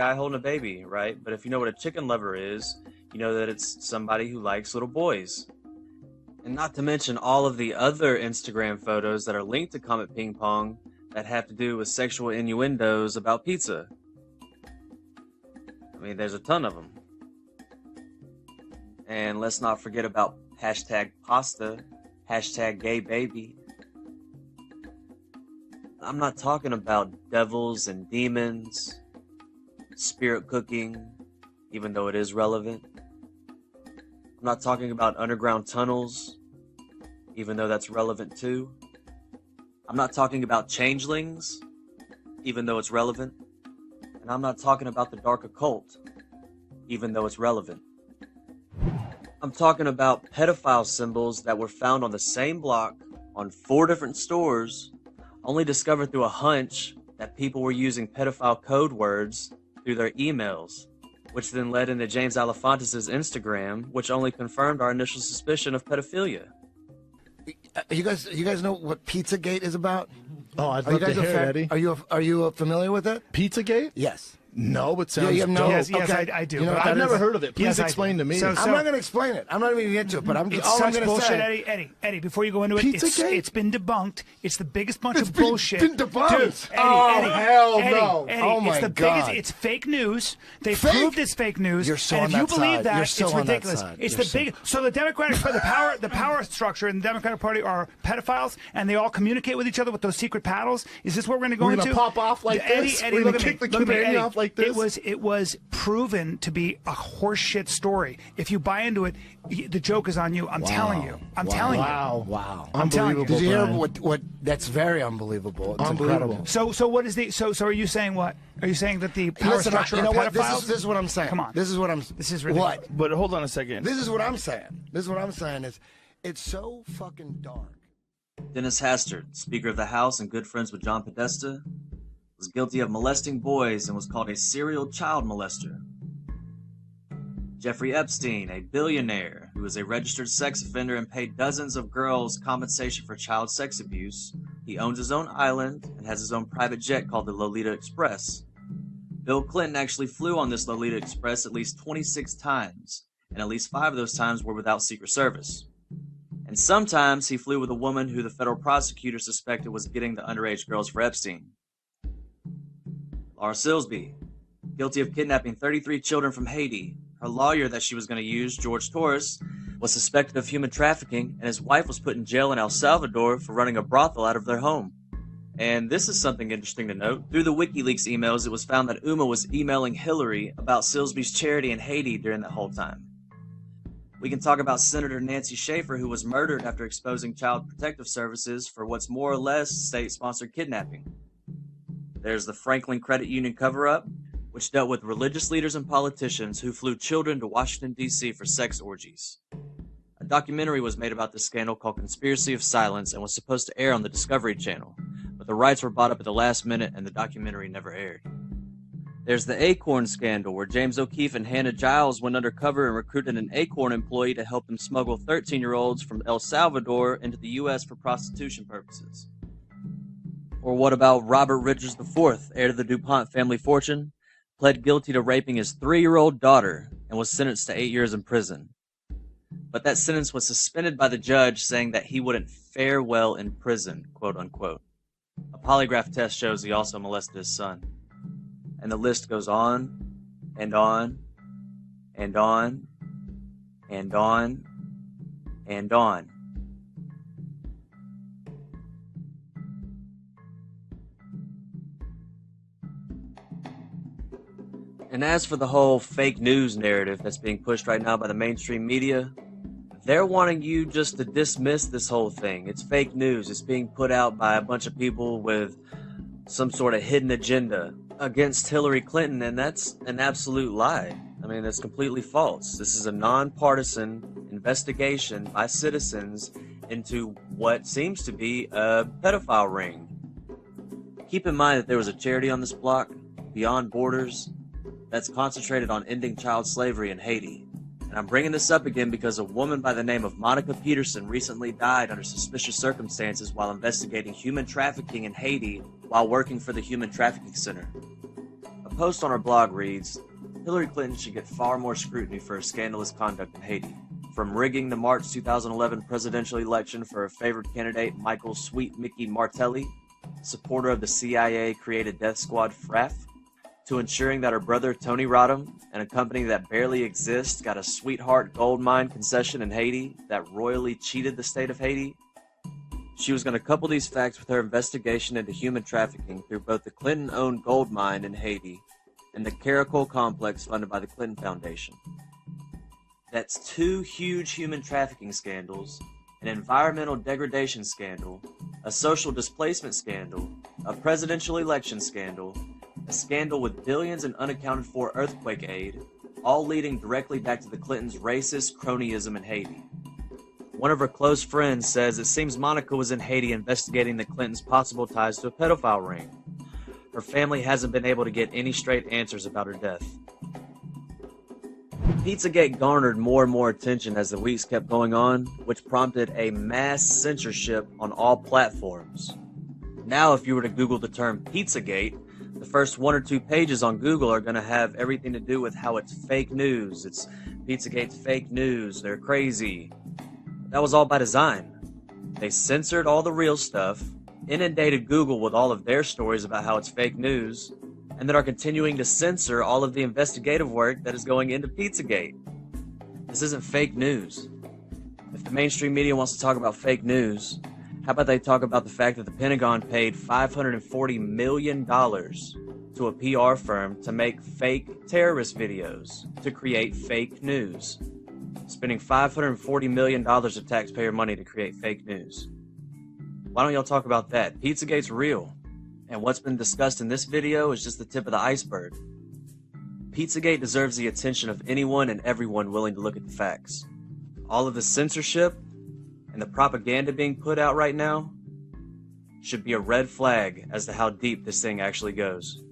guy holding a baby, right? But if you know what a chicken lover is, you know that it's somebody who likes little boys. And not to mention all of the other Instagram photos that are linked to Comet Ping Pong that have to do with sexual innuendos about pizza. I mean, there's a ton of them. And let's not forget about hashtag pasta, hashtag gay baby. I'm not talking about devils and demons, spirit cooking, even though it is relevant. I'm not talking about underground tunnels, even though that's relevant too. I'm not talking about changelings, even though it's relevant. And I'm not talking about the dark occult, even though it's relevant. I'm talking about pedophile symbols that were found on the same block on 4 different stores, only discovered through a hunch that people were using pedophile code words through their emails, which then led into James Alefantis' Instagram, which only confirmed our initial suspicion of pedophilia. You guys know what Pizzagate is about? Oh, I'd love to hear it, Eddie. Are you familiar with it? Pizzagate? Yes. No, but sounds no. dope. Yes, Okay. I do. You know but I've never heard of it. Please explain to me. So, I'm not going to explain it. I'm not even into it, but all I'm going to bullshit, say. Eddie, before you go into it, it's been debunked. It's the biggest bunch of bullshit. Been debunked. Dude, Eddie, no. Eddie, Oh my it's the God. biggest. It's fake news. They Fake? proved it's fake news. You're so and on if you that believe side. that, You're it's so on that ridiculous. side. It's You're the big. So the Democratic, the power structure in the Democratic Party are pedophiles, and they all communicate with each other with those secret paddles. Is this what we're going to go We're into? gonna pop off like this? Eddie, We're look gonna at kick me. the Look at me, community Eddie. off like this? It was proven to be a horseshit story. If you buy into it, the joke is on you. I'm telling you. I'm telling you. Wow. I'm telling you. Unbelievable. Did you hear Brian. what? That's very unbelievable. It's Unbelievable. incredible. So what is the so are you saying what? Are you saying that the power Listen, structure you know are what? pedophiles? This is what I'm saying. Come on. This is what I'm. This is ridiculous. What? But hold on a second. This is what I'm saying. This is what I'm saying is, it's so fucking dark. Dennis Hastert, Speaker of the House and good friends with John Podesta, was guilty of molesting boys and was called a serial child molester. Jeffrey Epstein, a billionaire who was a registered sex offender and paid dozens of girls compensation for child sex abuse. He owns his own island and has his own private jet called the Lolita Express. Bill Clinton actually flew on this Lolita Express at least 26 times, and at least 5 of those times were without Secret Service. And sometimes he flew with a woman who the federal prosecutor suspected was getting the underage girls for Epstein. Laura Silsby, guilty of kidnapping 33 children from Haiti. Her lawyer that she was going to use, George Torres, was suspected of human trafficking, and his wife was put in jail in El Salvador for running a brothel out of their home. And this is something interesting to note. Through the WikiLeaks emails, it was found that Uma was emailing Hillary about Silsby's charity in Haiti during that whole time. We can talk about Senator Nancy Schaefer, who was murdered after exposing Child Protective Services for what's more or less state-sponsored kidnapping. There's the Franklin Credit Union cover-up, which dealt with religious leaders and politicians who flew children to Washington, D.C. for sex orgies. A documentary was made about this scandal called Conspiracy of Silence and was supposed to air on the Discovery Channel, but the rights were bought up at the last minute and the documentary never aired. There's the Acorn scandal, where James O'Keefe and Hannah Giles went undercover and recruited an Acorn employee to help them smuggle 13-year-olds from El Salvador into the U.S. for prostitution purposes. Or what about Robert Richards IV, heir to the DuPont family fortune, pled guilty to raping his 3-year-old daughter and was sentenced to 8 years in prison. But that sentence was suspended by the judge, saying that he wouldn't fare well in prison, quote unquote. A polygraph test shows he also molested his son. And the list goes on, and on, and on, and on, and on. And as for the whole fake news narrative that's being pushed right now by the mainstream media, they're wanting you just to dismiss this whole thing. It's fake news. It's being put out by a bunch of people with some sort of hidden agenda against Hillary Clinton, and that's an absolute lie. I mean, that's completely false. This is a nonpartisan investigation by citizens into what seems to be a pedophile ring. Keep in mind that there was a charity on this block, Beyond Borders, that's concentrated on ending child slavery in Haiti. And I'm bringing this up again because a woman by the name of Monica Peterson recently died under suspicious circumstances while investigating human trafficking in Haiti while working for the Human Trafficking Center. A A post on her blog reads, Hillary Clinton should get far more scrutiny for her scandalous conduct in Haiti. From rigging the March 2011 presidential election for her favored candidate Michael Sweet Mickey Martelly, supporter of the CIA-created death squad FRAF, to ensuring that her brother Tony Rodham and a company that barely exists got a sweetheart gold mine concession in Haiti that royally cheated the state of Haiti. She was going to couple these facts with her investigation into human trafficking through both the Clinton-owned gold mine in Haiti and the Caracol complex funded by the Clinton Foundation. That's two huge human trafficking scandals, an environmental degradation scandal, a social displacement scandal, a presidential election scandal, a scandal with billions in unaccounted for earthquake aid, all leading directly back to the Clintons' racist cronyism in Haiti. One of her close friends says it seems Monica was in Haiti investigating the Clintons' possible ties to a pedophile ring. Her family hasn't been able to get any straight answers about her death. Pizzagate garnered more and more attention as the weeks kept going on, which prompted a mass censorship on all platforms. Now, if you were to Google the term Pizzagate, the first 1 or 2 pages on Google are going to have everything to do with how it's fake news. It's Pizzagate's fake news. They're crazy. That was all by design. They censored all the real stuff, inundated Google with all of their stories about how it's fake news, and then are continuing to censor all of the investigative work that is going into Pizzagate. This isn't fake news. If the mainstream media wants to talk about fake news, how about they talk about the fact that the Pentagon paid $540 million to a PR firm to make fake terrorist videos to create fake news? Spending $540 million of taxpayer money to create fake news. Why don't y'all talk about that? Pizzagate's real, and what's been discussed in this video is just the tip of the iceberg. Pizzagate deserves the attention of anyone and everyone willing to look at the facts. All of the censorship and the propaganda being put out right now should be a red flag as to how deep this thing actually goes.